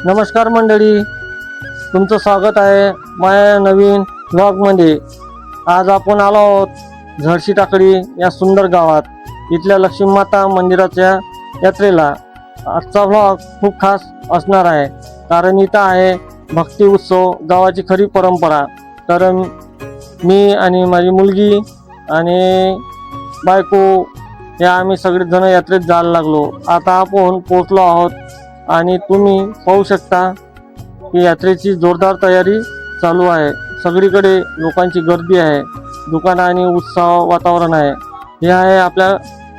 नमस्कार मंडळी, तुमचं स्वागत आहे माझ्या नवीन व्लॉगमध्ये। आज आपण आलो आहोत झडशी टाकळी या सुंदर गावात, इथल्या लक्ष्मी माता मंदिराच्या यात्रेला। आजचा व्लॉग खूप खास असणार आहे, कारण इथं आहे भक्ती उत्सव, गावाची खरी परंपरा। तर मी आणि माझी मुलगी आणि बायको या आम्ही सगळेजण यात्रेत जायला लागलो। आता आपण पोहोचलो आहोत आणि तुम्ही पाहू शकता की यात्रेची जोरदार तयारी चालू आहे। सगळीकडे लोकांची गर्दी आहे, दुकान आणि उत्सव वातावरण आहे। हे आहे आपल्या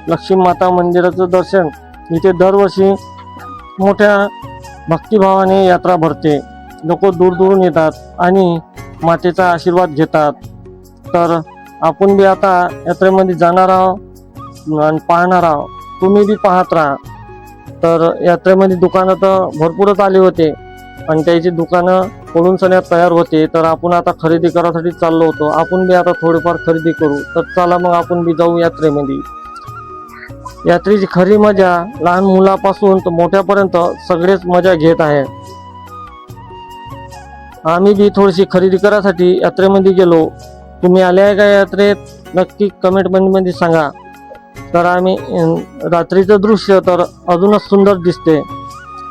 लक्ष्मी माता मंदिराचं दर्शन। इथे दरवर्षी मोठ्या भक्तिभावाने यात्रा भरते। लोक दूरदूरून येतात आणि मातेचा आशीर्वाद घेतात। तर आपण बी आता यात्रेमध्ये जाणार आहोत आणि पाहणार आहोत, तुम्ही बी पाहत राहा। तर यात्रेमध्ये दुकानं तर भरपूरच आले होते आणि त्याची दुकानं पडून सण्यात तयार होते। तर आपण आता खरेदी करायसाठी चाललो होतो, आपण बी आता थोडीफार खरेदी करू। तर चला मग आपण बी जाऊ यात्रेमध्ये। यात्रेची खरी मजा लहान मुलापासून तर मोठ्यापर्यंत सगळेच मजा घेत आहे। आम्ही बी थोडीशी खरेदी करायसाठी यात्रेमध्ये गेलो। तुम्ही आले आहे का यात्रेत? नक्की कमेंटमध्ये सांगा। तर आम्ही रात्रीचं दृश्य तर अजूनच सुंदर दिसते,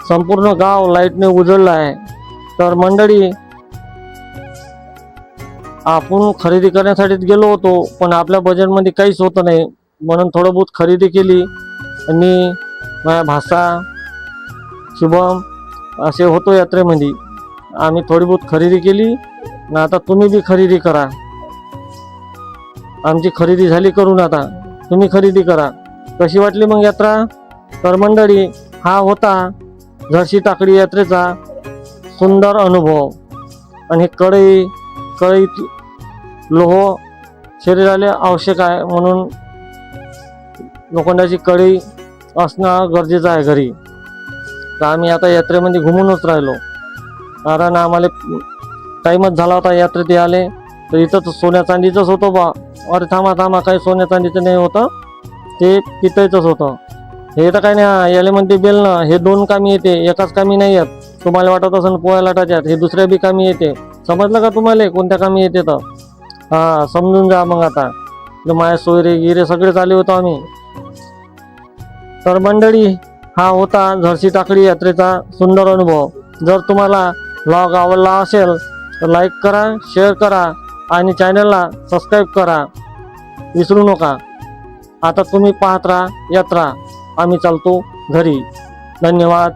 संपूर्ण गाव लाईटने उजळलं आहे। तर मंडळी, आपण खरेदी करण्यासाठीच गेलो होतो, पण आपल्या बजेटमध्ये काहीच होतं नाही, म्हणून थोडं बहुत खरेदी केली। आणि माझ्या भाषा शुभम असे होतो यात्रेमध्ये, आम्ही थोडी बहुत खरेदी केली ना। आता तुम्ही बी खरेदी करा, आमची खरेदी झाली करून, आता तुम्ही खरेदी करा। कशी वाटली मग यात्रा? तर मंडळी, हा होता झडशी टाकळी यात्रेचा सुंदर अनुभव। आणि कढई लोह शरीराला आवश्यक आहे, म्हणून लोखंडाची कढई असणं गरजेचं आहे घरी। तर आम्ही आता यात्रेमध्ये घुमूनच राहिलो, कारण आम्हाला टाईमच झाला होता यात्रेत आले। तर इथं तर सोन्या चांदीचंच होतं बा। अरे थांबा, काही सोन्या चांदीचं नाही होतं, ते पितळेचंच होतं। हे तर काय नाही, याले म्हणते बेलणं, हे दोन कामी येते, एकाच कामी नाही येत। तुम्हाला वाटत असेल पोळ्या लाटाच्यात, हे दुसऱ्या बी कामी येते। समजलं का तुम्हाला कोणत्या कामी येते? तर हा, समजून जा मग आता। माया सोयरे गिरे सगळेच आले होतो आम्ही। तर मंडळी, हा होता झडशी टाकळी यात्रेचा सुंदर अनुभव। जर तुम्हाला व्लॉग आवडला असेल तर लाईक करा, शेअर करा आणि चॅनलला सबस्क्राईब करा, विसरू नका। आता तुम्ही पाहत राहा यात्रा, आम्ही चालतो घरी। धन्यवाद।